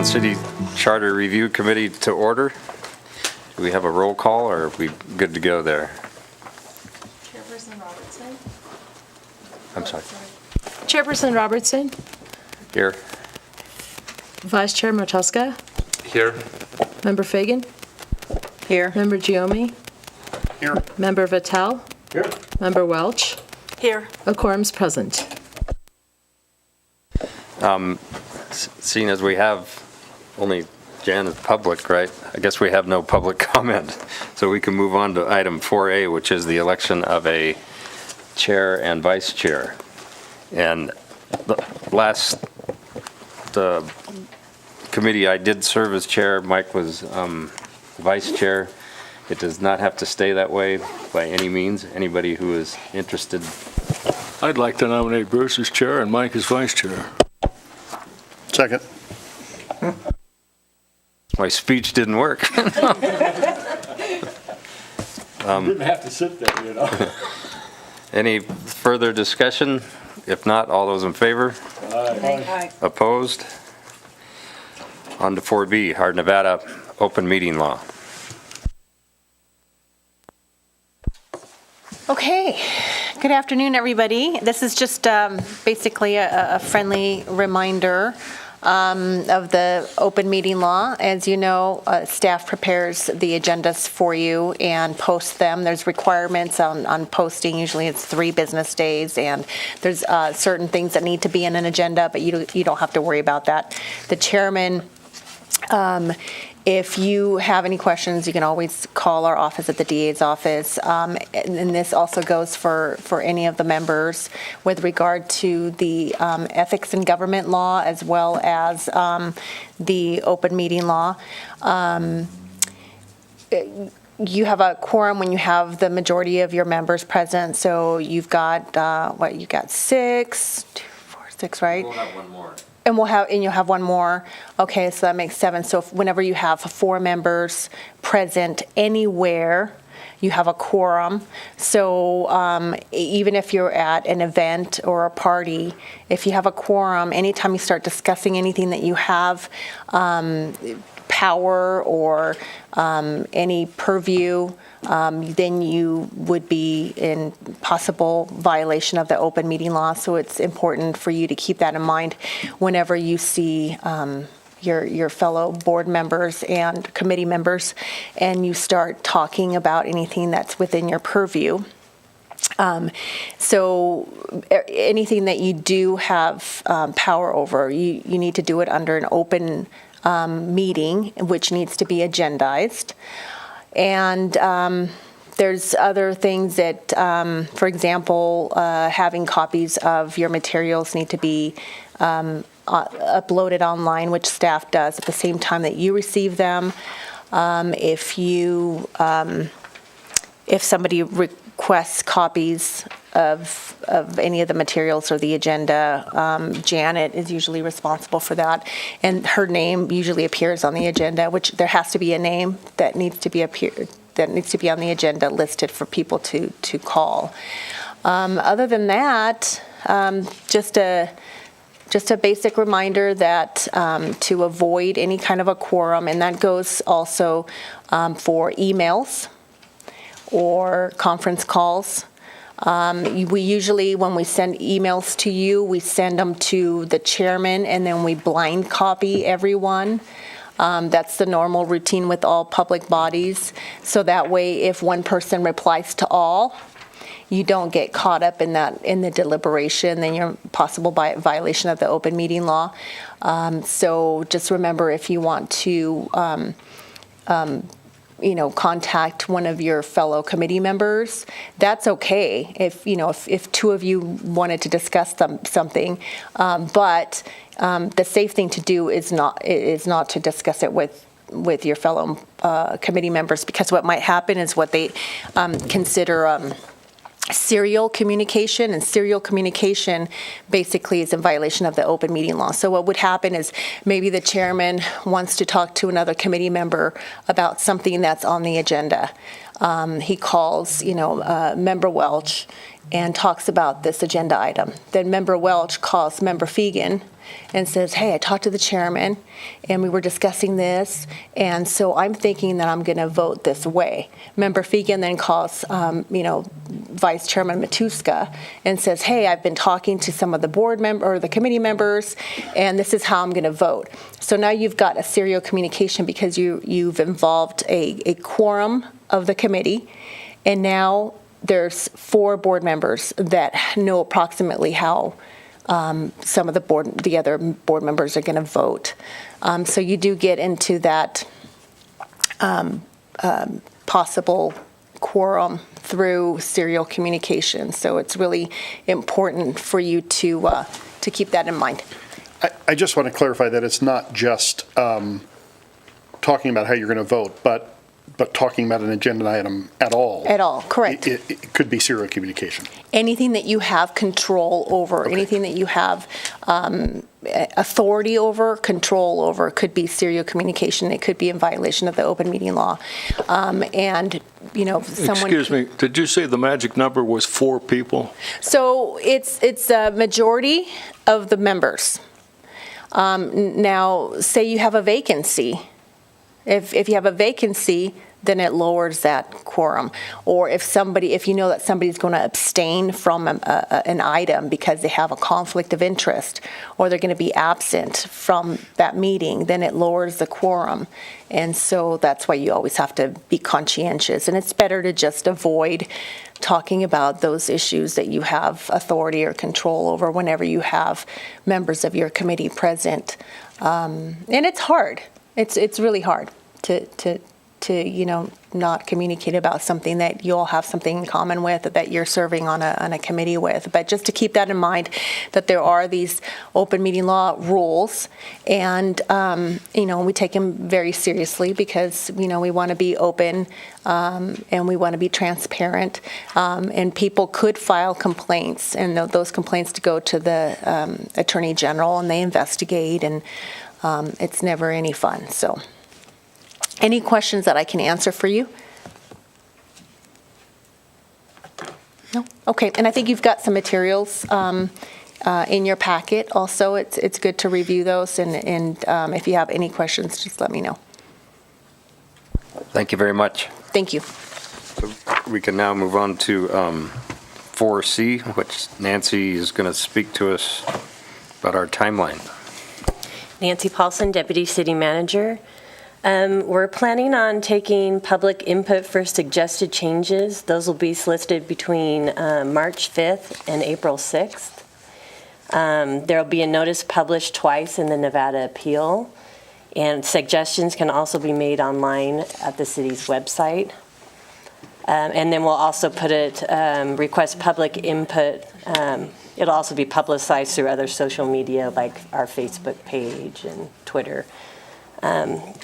Carson City Charter Review Committee to order. Do we have a roll call, or are we good to go there? Chairperson Robertson. I'm sorry. Chairperson Robertson. Here. Vice Chair Motuska. Here. Member Fagan. Here. Member Giomi. Here. Member Vitale. Here. Member Welch. Here. A quorum's present. Seeing as we have only Jan is public, right? I guess we have no public comment. So we can move on to item 4A, which is the election of a chair and vice chair. And the committee, I did serve as chair. Mike was vice chair. It does not have to stay that way by any means. Anybody who is interested. I'd like to nominate Bruce as chair and Mike as vice chair. Second. My speech didn't work. You didn't have to sit there, you know. Any further discussion? If not, all those in favor? Aye. Opposed? On to 4B, our Nevada open meeting law. Okay. Good afternoon, everybody. This is just basically a friendly reminder of the open meeting law. As you know, staff prepares the agendas for you and posts them. There's requirements on posting. Usually it's 3 business days, and there's certain things that need to be in an agenda, but you don't have to worry about that. The chairman, if you have any questions, you can always call our office at the DA's office. And this also goes for any of the members with regard to the ethics and government law, as well as the open meeting law. You have a quorum when you have the majority of your members present. So you've got, you got 6, 2, 4, 6, right? We'll have one more. And you'll have one more. Okay, so that makes 7. So whenever you have 4 members present anywhere, you have a quorum. So even if you're at an event or a party, if you have a quorum, anytime you start discussing anything that you have power or any purview, then you would be in possible violation of the open meeting law. So it's important for you to keep that in mind whenever you see your fellow board members and committee members, and you start talking about anything that's within your purview. So anything that you do have power over, you need to do it under an open meeting, which needs to be agendized. And there's other things that, for example, having copies of your materials need to be uploaded online, which staff does at the same time that you receive them. If somebody requests copies of any of the materials or the agenda, Janet is usually responsible for that, and her name usually appears on the agenda, which there has to be a name that needs to be on the agenda listed for people to call. Other than that, just a basic reminder that to avoid any kind of a quorum, and that goes also for emails or conference calls. We usually, when we send emails to you, we send them to the chairman, and then we blind copy everyone. That's the normal routine with all public bodies. So that way, if one person replies to all, you don't get caught up in the deliberation, then you're possible by violation of the open meeting law. So just remember, if you want to contact one of your fellow committee members, that's okay. If 2 of you wanted to discuss something, but the safe thing to do is not to discuss it with your fellow committee members, because what might happen is what they consider serial communication, and serial communication basically is in violation of the open meeting law. So what would happen is maybe the chairman wants to talk to another committee member about something that's on the agenda. He calls, Member Welch, and talks about this agenda item. Then Member Welch calls Member Fegan and says, hey, I talked to the chairman, and we were discussing this, and so I'm thinking that I'm going to vote this way. Member Fegan then calls, Vice Chairman Matuska and says, hey, I've been talking to some of the board member or the committee members, and this is how I'm going to vote. So now you've got a serial communication because you've involved a quorum of the committee, and now there's 4 board members that know approximately how some of the other board members are going to vote. So you do get into that possible quorum through serial communication. So it's really important for you to keep that in mind. I just want to clarify that it's not just talking about how you're going to vote, but talking about an agenda item at all. At all, correct. It could be serial communication. Anything that you have control over, Okay. anything that you have authority over, control over, could be serial communication. It could be in violation of the open meeting law. And, someone. Excuse me, did you say the magic number was 4 people? So it's a majority of the members. Now, say you have a vacancy. If you have a vacancy, then it lowers that quorum. Or if you know that somebody's going to abstain from an item because they have a conflict of interest, or they're going to be absent from that meeting, then it lowers the quorum. And so that's why you always have to be conscientious. And it's better to just avoid talking about those issues that you have authority or control over whenever you have members of your committee present. And it's hard. It's really hard to not communicate about something that you all have something in common with, that you're serving on a committee with. But just to keep that in mind, that there are these open meeting law rules, and we take them very seriously because we want to be open and we want to be transparent. And people could file complaints, and those complaints to go to the Attorney General, and they investigate, and it's never any fun. So, any questions that I can answer for you? No? Okay, and I think you've got some materials in your packet also. It's good to review those, and if you have any questions, just let me know. Thank you very much. Thank you. We can now move on to 4C, which Nancy is going to speak to us about our timeline. Nancy Paulson, Deputy City Manager. We're planning on taking public input for suggested changes. Those will be solicited between March 5th and April 6th. There will be a notice published twice in the Nevada Appeal, and suggestions can also be made online at the city's website. And then we'll also request public input. It'll also be publicized through other social media like our Facebook page and Twitter.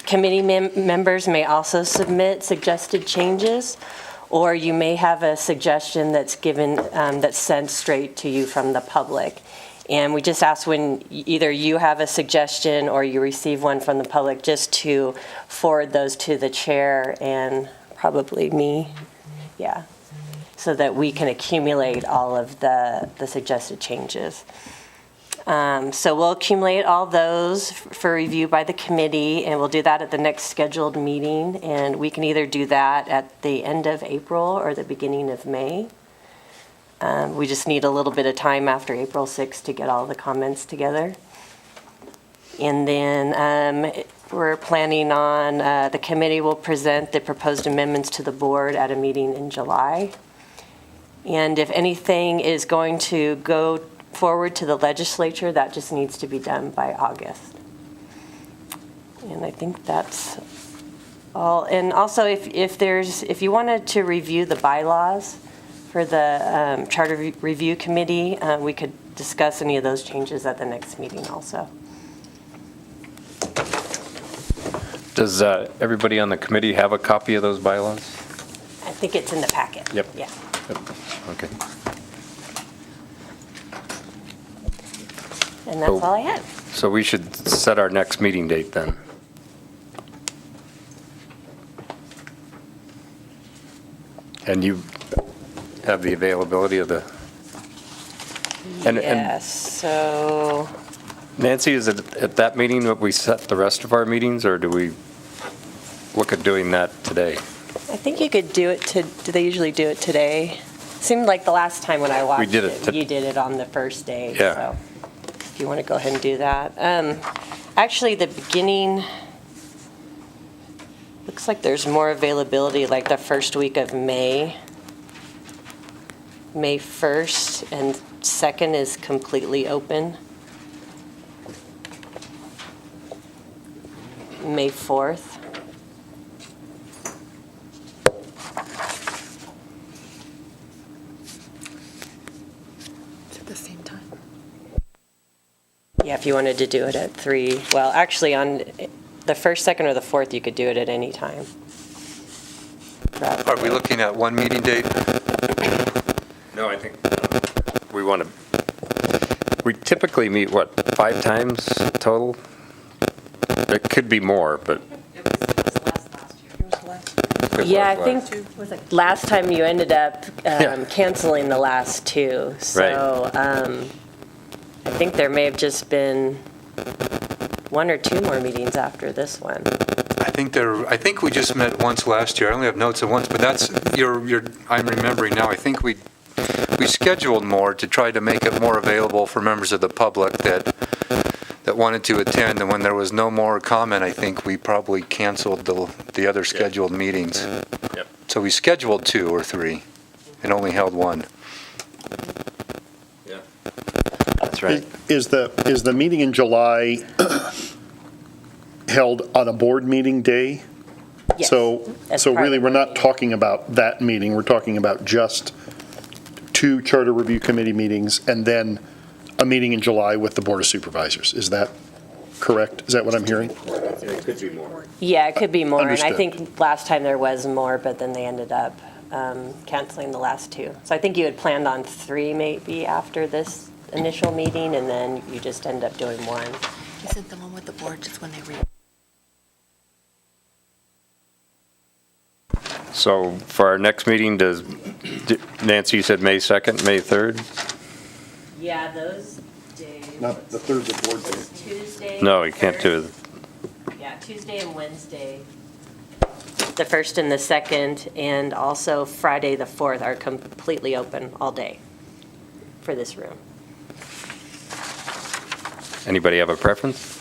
Committee members may also submit suggested changes, or you may have a suggestion that's sent straight to you from the public. And we just ask when either you have a suggestion or you receive one from the public, just to forward those to the chair and probably me, so that we can accumulate all of the suggested changes. So we'll accumulate all those for review by the committee, and we'll do that at the next scheduled meeting. And we can either do that at the end of April or the beginning of May. We just need a little bit of time after April 6th to get all the comments together. And then we're planning on, the committee will present the proposed amendments to the board at a meeting in July. And if anything is going to go forward to the legislature, that just needs to be done by August. And I think that's all. And also, if you wanted to review the bylaws for the Charter Review Committee, we could discuss any of those changes at the next meeting also. Does everybody on the committee have a copy of those bylaws? I think it's in the packet. Yep. Yeah. Okay. And that's all I had. So we should set our next meeting date then. And you have the availability of the And- Yes, so, Nancy, is it at that meeting that we set the rest of our meetings, or do we look at doing that today? I think you could do it do they usually do it today? Seemed like the last time when I watched did it you did it on the first day. Yeah. So if you want to go ahead and do that. Actually, the beginning, looks like there's more availability like the first week of May. May 1st and 2nd is completely open. May 4th. At the same time. Yeah, if you wanted to do it at 3. Well, actually, on the 1st, 2nd, or the 4th, you could do it at any time. Are we looking at one meeting date? No, I think we typically meet, what, 5 times total? It could be more, but. Yeah, I think last time you ended up canceling the last 2. So I think there may have just been 1 or 2 more meetings after this one. I think we just met once last year. I only have notes of once, but that's, I'm remembering now. I think we scheduled more to try to make it more available for members of the public that wanted to attend, and when there was no more comment, I think we probably canceled the other scheduled meetings. Yep. So we scheduled 2 or 3 and only held 1. Yeah. That's right. Is the meeting in July held on a board meeting day? Yes, So as part of really, the we're board not meeting. talking about that meeting, we're talking about just 2 Charter Review Committee meetings and then a meeting in July with the Board of Supervisors. Is that correct? Is that what I'm hearing? It could be more. Yeah, it could be more. And I Understood. think last time there was more, but then they ended up canceling the last 2. So I think you had planned on 3 maybe after this initial meeting, and then you just end up doing 1. Isn't the one with the board just when they read? So for our next meeting, Nancy, you said May 2nd, May 3rd? Yeah, those days. Not the third, the board day. Tuesday. No, you can't do it. Yeah, Tuesday and Wednesday, the 1st and the 2nd, and also Friday, the 4th, are completely open all day for this room. Anybody have a preference?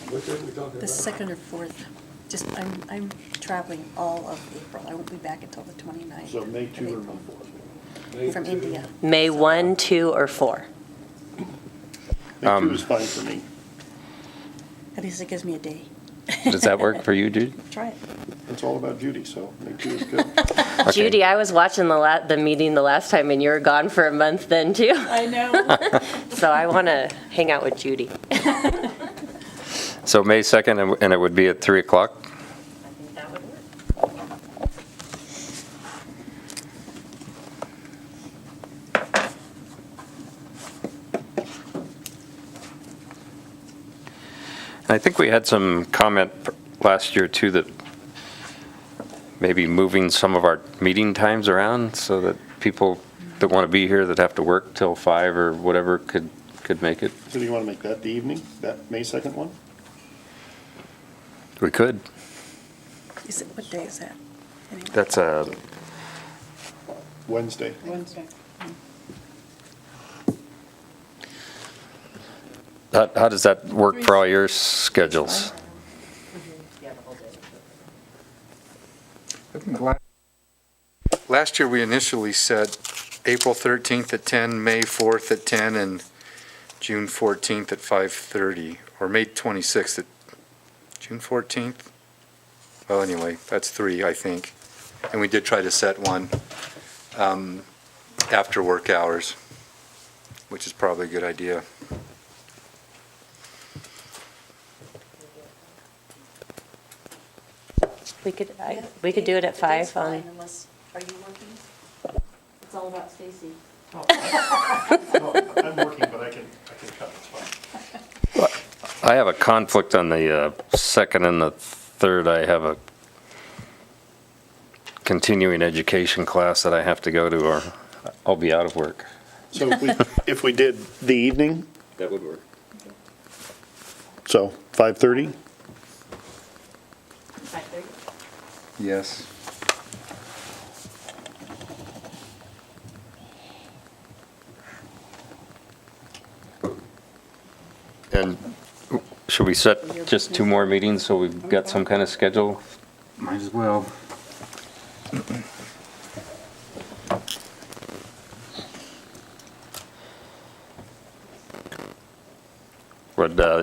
The second or fourth, just, I'm traveling all of April. I won't be back until the 29th. So May of 2 or April. May 4? From India. May 1, 2, or 4. May 2 is fine for me. At least it gives me a day. Does that work for you, Jude? Try it. It's all about Judy, so May 2 is good. Okay. Judy, I was watching the meeting the last time, and you were gone for a month then, too. I know. So I want to hang out with Judy. So May 2nd, and it would be at 3 o'clock? I think that would work. I think we had some comment last year, too, that maybe moving some of our meeting times around so that people that want to be here that have to work till 5 or whatever could make it. So do you want to make that the evening, that May 2nd one? We could. Is it, what day is that? Anyway. That's a, Wednesday. Wednesday. how does that work for all your schedules? Last year, we initially set April 13th at 10, May 4th at 10, and June 14th at 5:30, or May 26th at, June 14th? Well, anyway, that's 3, I think. And we did try to set one after work hours, which is probably a good idea. We could do it at 5 on. Unless, are you working? It's all about Stacy. I'm working, but I can cut, it's fine. I have a conflict on the 2nd and the 3rd. I have a continuing education class that I have to go to, or I'll be out of work. So if we did the evening, That would work. so 5:30? Yes. And should we set just 2 more meetings so we've got some kind of schedule? Might as well.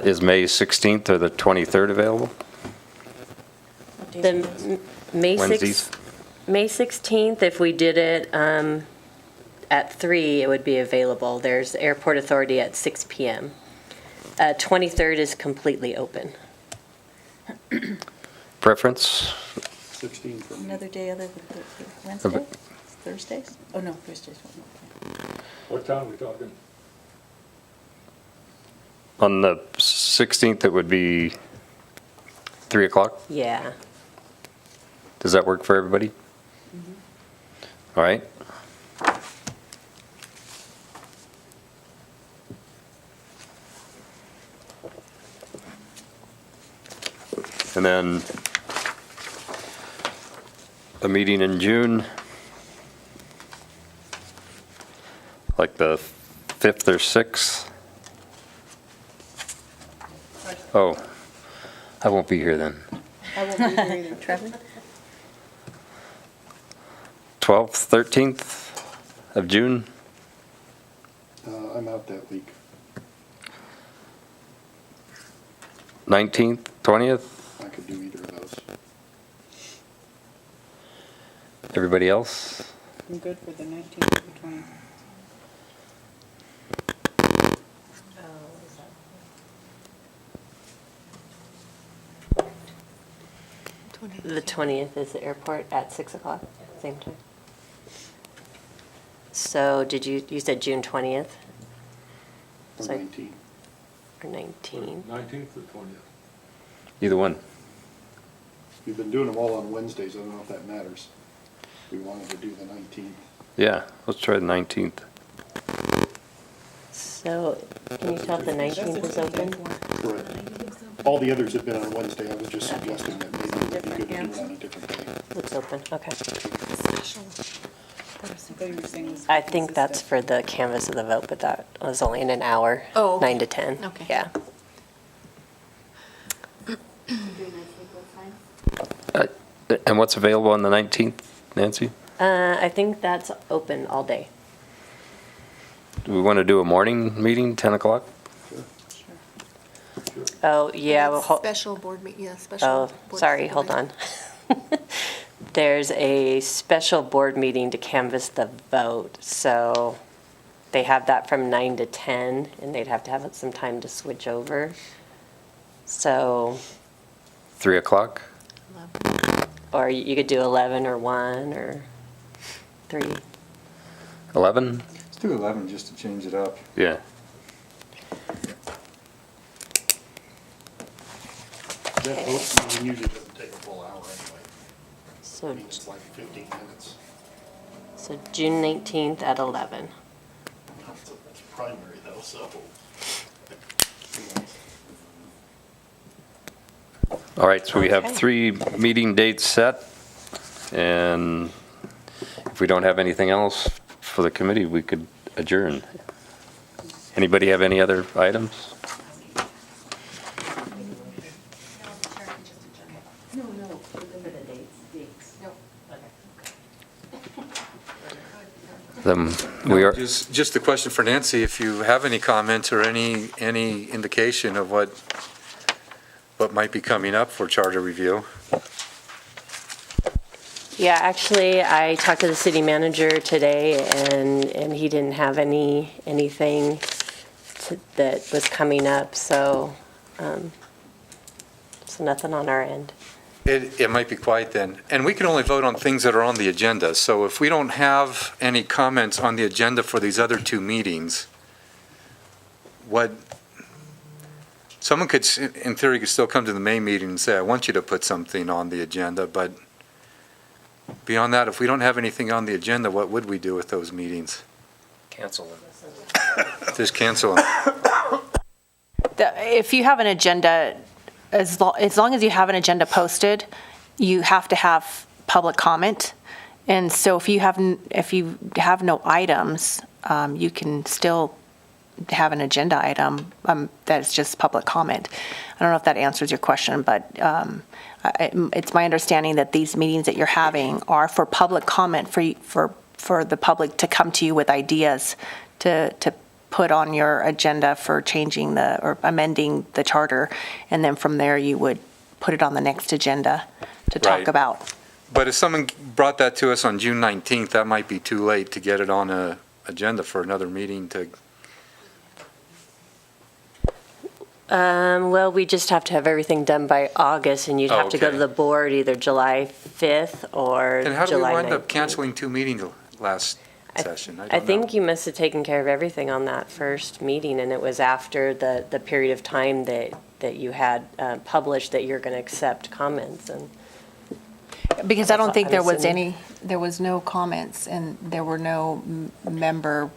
Is May 16th or the 23rd available? The May Wednesdays? 6th, May 16th, if we did it at 3, it would be available. There's Airport Authority at 6 PM. 23rd is completely open. Preference? 16 for me. Another day other than Wednesday? Thursdays? Oh, no, Thursdays. What time are we talking? On the 16th, it would be 3 o'clock? Yeah. Does that work for everybody? All right. And then a meeting in June, like the 5th or 6th. Oh, I won't be here then. I won't be here either. Trevor? 12th, 13th of June? I'm out that week. 19th, 20th? I could do either of those. Everybody else? I'm good for the 19th or the 20th. The 20th is the airport at 6 o'clock, same time. So you said June 20th Or So- 19. or 19? 19th or 20th? Either one. We've been doing them all on Wednesdays. I don't know if that matters. We wanted to do the 19th. Yeah, let's try the 19th. So can you tell if the 19th is open? Correct. All the others have been on Wednesday. I was just suggesting that maybe it would be good to do it on a different day. It's open, okay. I I think that's for the canvas of the vote, but that was only in an hour. Oh, okay. 9 to 10. Okay. Yeah. And what's available on the 19th, Nancy? I think that's open all day. Do we want to do a morning meeting, 10 o'clock? Oh, yeah. well, Special board meeting, yeah, special. Oh, board sorry, hold on. There's a special board meeting to canvass the vote, so they have that from 9 to 10, and they'd have to have some time to switch over. So, 3 o'clock? or you could do 11 or 1 or 3. 11? Let's do 11 just to change it up. Yeah. That vote meeting usually doesn't take a full hour anyway. I So, mean, it's like 15 minutes. so June 19th at 11. It's primary though, so. All right, so we have Okay. 3 meeting dates set, and if we don't have anything else for the committee, we could adjourn. Anybody have any other items? Then we are, Just a question for Nancy, if you have any comments or any indication of what might be coming up for charter review. Yeah, actually, I talked to the city manager today, and he didn't have anything that was coming up, so nothing on our end. It might be quiet then. And we can only vote on things that are on the agenda. So if we don't have any comments on the agenda for these other 2 meetings, someone could, in theory, could still come to the main meeting and say, I want you to put something on the agenda, but beyond that, if we don't have anything on the agenda, what would we do with those meetings? Cancel it. Just cancel them. If you have an agenda, as long as you have an agenda posted, you have to have public comment. And so if you have no items, you can still have an agenda item that is just public comment. I don't know if that answers your question, but it's my understanding that these meetings that you're having are for public comment, for the public to come to you with ideas to put on your agenda for changing or amending the charter, and then from there you would put it on the next agenda to talk Right. about. But if someone brought that to us on June 19th, that might be too late to get it on a agenda for another meeting to, Well, we just have to have everything done by August, and you'd Oh, have to go okay. to the board either July 5th or and how did we July wind up 19th. canceling 2 meetings last session? I don't think know. you must have taken care of everything on that first meeting, and it was after the period of time that you had published that you're going to accept comments. And Because I don't think I'm there was assuming. there was no comments, and there were no member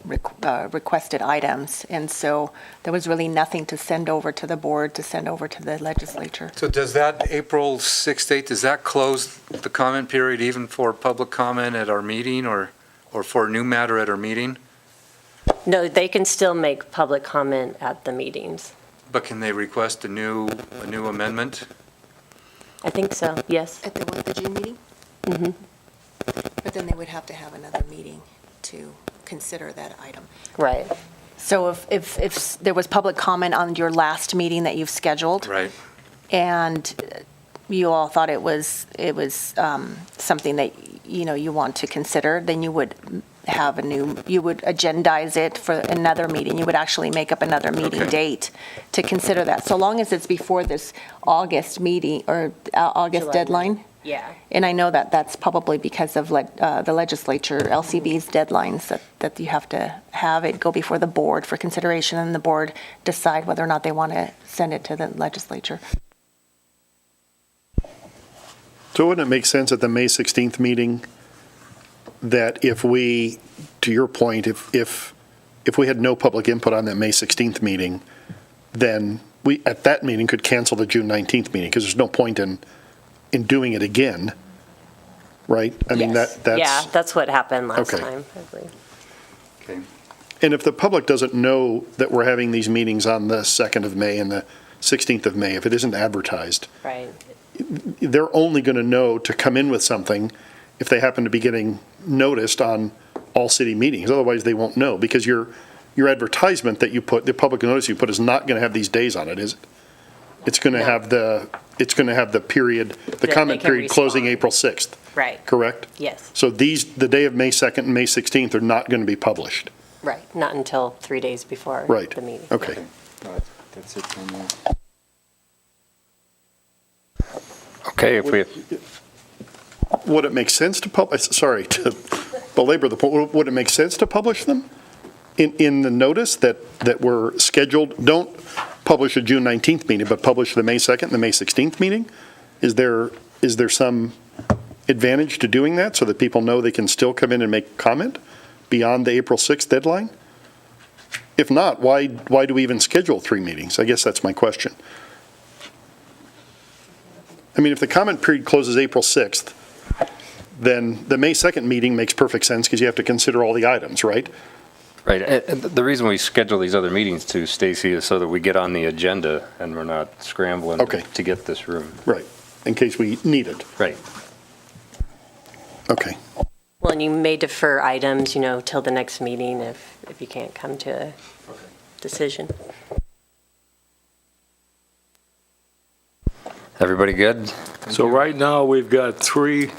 requested items. And so there was really nothing to send over to the board, to send over to the legislature. So does that April 6th date, does that close the comment period even for public comment at our meeting or for new matter at our meeting? No, they can still make public comment at the meetings. But can they request a new amendment? I think so, yes. At the June meeting? Mm-hmm. But then they would have to have another meeting to consider that item. Right. So if there was public comment on your last meeting that you've scheduled, Right. and you all thought it was something that, you want to consider, then you would you would agendize it for another meeting. You would actually make up another meeting Okay. date to consider that, so long as it's before this August meeting or August July. deadline. Yeah. And I know that that's probably because of the legislature, LCB's deadlines, that you have to have it go before the board for consideration, and the board decide whether or not they want to send it to the legislature. So wouldn't it make sense at the May 16th meeting that if we, to your point, if we had no public input on that May 16th meeting, then we, at that meeting, could cancel the June 19th meeting, because there's no point in doing it again, right? I mean, Yes. that's. Yeah, that's what happened last Okay. time, I believe. Okay. And if the public doesn't know that we're having these meetings on the 2nd of May and the 16th of May, if it isn't advertised, Right. they're only going to know to come in with something if they happen to be getting noticed on all city meetings. Otherwise, they won't know, because your advertisement that you put, the public notice you put, is not going to have these days on it, is it? It's going to No. have the period, the they comment can period closing respond. April 6th, Right. correct? Yes. So the day of May 2nd and May 16th are not going to be published. Right. Not until 3 days before Right. the meeting. Okay. That's it from there. Okay, if we, Would it make sense to sorry to belabor the point, would it make sense to publish them in the notice that were scheduled? Don't publish a June 19th meeting, but publish the May 2nd and the May 16th meeting? Is there some advantage to doing that, so that people know they can still come in and make comment beyond the April 6th deadline? If not, why do we even schedule 3 meetings? I guess that's my question. I mean, if the comment period closes April 6th, then the May 2nd meeting makes perfect sense, because you have to consider all the items, right? right, and the reason we schedule these other meetings too, Stacy, is so that we get on the agenda and we're not scrambling Okay. to get this room. Right, in case we need it. Right. Okay. Well, and you may defer items, till the next meeting if you can't come to a decision. Everybody good? So right now, we've got 3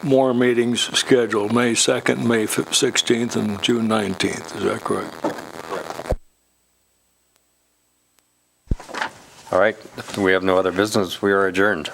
more meetings scheduled, May 2nd, May 16th, and June 19th. Is that correct? All right, if we have no other business, we are adjourned.